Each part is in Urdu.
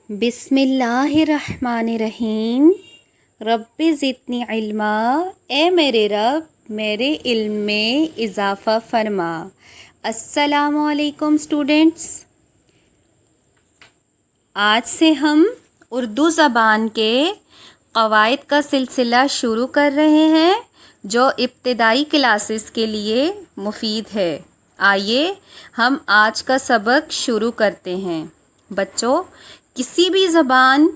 بسم اللہ الرحمن الرحیم۔ رب زدنی علما، اے میرے رب میرے علم میں اضافہ فرما۔ السلام علیکم اسٹوڈنٹس، آج سے ہم اردو زبان کے قواعد کا سلسلہ شروع کر رہے ہیں جو ابتدائی کلاسز کے لیے مفید ہے۔ آئیے ہم آج کا سبق شروع کرتے ہیں۔ بچوں، کسی بھی زبان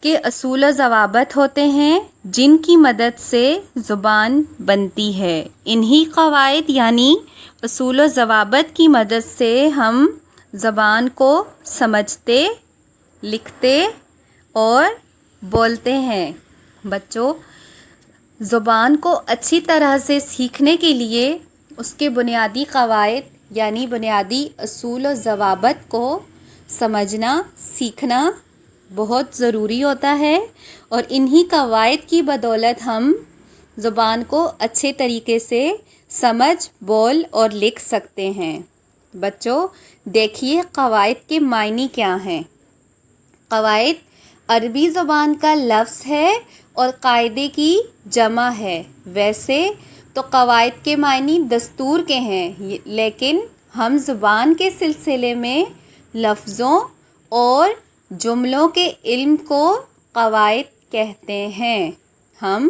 کے اصول و ضوابط ہوتے ہیں جن کی مدد سے زبان بنتی ہے۔ انہی قواعد یعنی اصول و ضوابط کی مدد سے ہم زبان کو سمجھتے، لکھتے اور بولتے ہیں۔ بچوں، زبان کو اچھی طرح سے سیکھنے کے لیے اس کے بنیادی قواعد یعنی بنیادی اصول و ضوابط کو سمجھنا، سیکھنا بہت ضروری ہوتا ہے، اور انہی قواعد کی بدولت ہم زبان کو اچھے طریقے سے سمجھ، بول اور لکھ سکتے ہیں۔ بچوں، دیکھیے قواعد کے معنی کیا ہیں۔ قواعد عربی زبان کا لفظ ہے اور قاعدے کی جمع ہے۔ ویسے تو قواعد کے معنی دستور کے ہیں، لیکن ہم زبان کے سلسلے میں لفظوں اور جملوں کے علم کو قواعد کہتے ہیں۔ ہم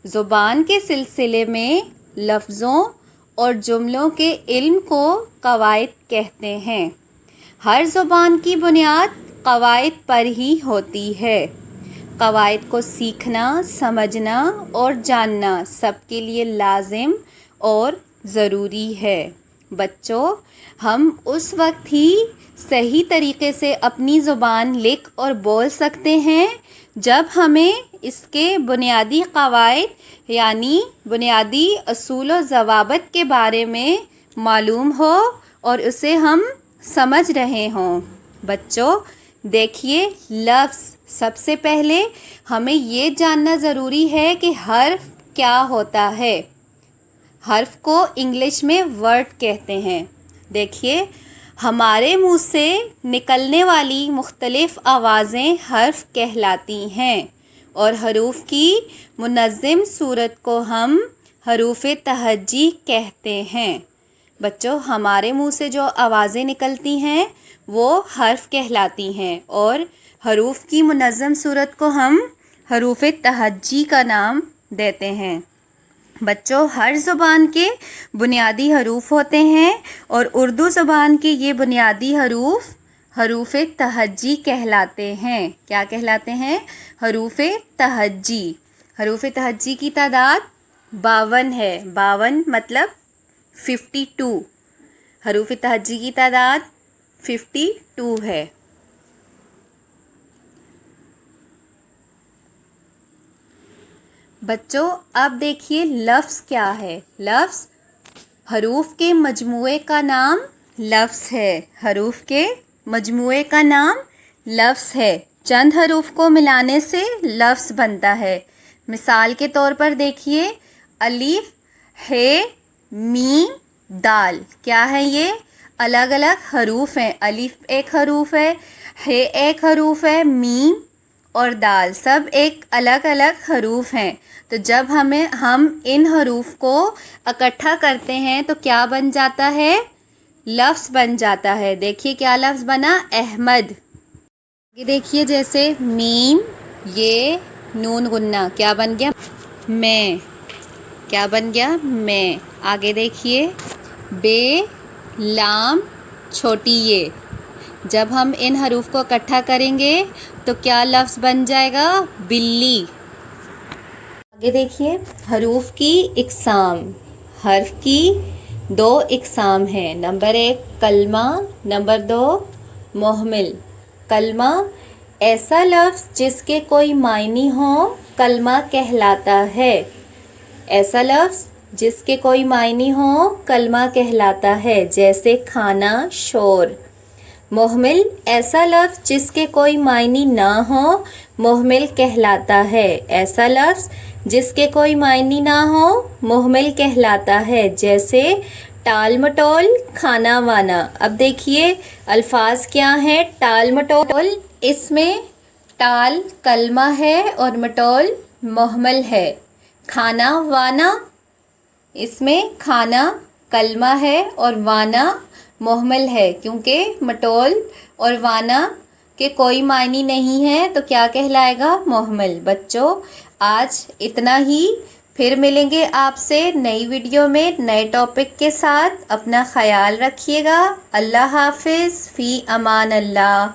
زبان کے سلسلے میں لفظوں اور جملوں کے علم کو قواعد کہتے ہیں۔ ہر زبان کی بنیاد قواعد پر ہی ہوتی ہے۔ قواعد کو سیکھنا، سمجھنا اور جاننا سب کے لیے لازم اور ضروری ہے۔ بچوں، ہم اس وقت ہی صحیح طریقے سے اپنی زبان لکھ اور بول سکتے ہیں جب ہمیں اس کے بنیادی قواعد یعنی بنیادی اصول و ضوابط کے بارے میں معلوم ہو اور اسے ہم سمجھ رہے ہوں۔ بچوں، دیکھیے لفظ، سب سے پہلے ہمیں یہ جاننا ضروری ہے کہ حرف کیا ہوتا ہے۔ حرف کو انگلش میں ورڈ کہتے ہیں۔ دیکھیے، ہمارے منہ سے نکلنے والی مختلف آوازیں حرف کہلاتی ہیں، اور حروف کی منظم صورت کو ہم حروف تہجی کہتے ہیں۔ بچوں، ہمارے منہ سے جو آوازیں نکلتی ہیں وہ حرف کہلاتی ہیں، اور حروف کی منظم صورت کو ہم حروف تہجی کا نام دیتے ہیں۔ بچوں، ہر زبان کے بنیادی حروف ہوتے ہیں، اور اردو زبان کے یہ بنیادی حروف حروف تہجی کہلاتے ہیں۔ کیا کہلاتے ہیں؟ حروف تہجی۔ حروف تہجی کی تعداد 52 ہے۔ 52 مطلب 52۔ حروف تہجی کی تعداد 52 ہے۔ بچوں، اب دیکھیے لفظ کیا ہے۔ لفظ حروف کے مجموعے کا نام لفظ ہے۔ حروف کے مجموعے کا نام لفظ ہے۔ چند حروف کو ملانے سے لفظ بنتا ہے۔ مثال کے طور پر دیکھیے، الف، ہ، میم، دال۔ کیا ہے یہ؟ الگ الگ حروف ہیں۔ الف ایک حروف ہے، ہ ایک حروف ہے، میم اور دال سب ایک الگ الگ حروف ہیں۔ تو جب ہم ان حروف کو اکٹھا کرتے ہیں تو کیا بن جاتا ہے؟ لفظ بن جاتا ہے۔ دیکھیے کیا لفظ بنا؟ احمد۔ یہ دیکھیے جیسے میم، یہ نون غنہ کیا بن گیا؟ میں۔ کیا بن گیا؟ میں۔ آگے دیکھیے بے، لام، چھوٹی یہ۔ جب ہم ان حروف کو اکٹھا کریں گے تو کیا لفظ بن جائے گا؟ بلی۔ آگے دیکھیے حروف کی اقسام۔ حرف کی 2 اقسام ہیں۔ نمبر 1 کلمہ، نمبر 2 مہمل۔ کلمہ ایسا لفظ جس کے کوئی معنی ہو کلمہ کہلاتا ہے۔ ایسا لفظ جس کے کوئی معنی ہو کلمہ کہلاتا ہے، جیسے کھانا، شور۔ مہمل ایسا لفظ جس کے کوئی معنی نہ ہو مہمل کہلاتا ہے۔ ایسا لفظ جس کے کوئی معنی نہ ہو مہمل کہلاتا ہے، جیسے ٹال مٹول کھانا وانا. اب دیکھیے الفاظ کیا ہیں. ٹال مٹول، اس میں ٹال کلمہ ہے اور مٹول محمل ہے. کھانا وانا، اس میں کھانا کلمہ ہے اور وانا محمل ہے، کیونکہ مٹول اور وانا کے کوئی معنی نہیں ہے تو کیا کہلائے گا؟ محمل. بچوں آج اتنا ہی، پھر ملیں گے آپ سے نئی ویڈیو میں نئے ٹاپک کے ساتھ. اپنا خیال رکھیے گا. اللہ حافظ. فی امان اللہ.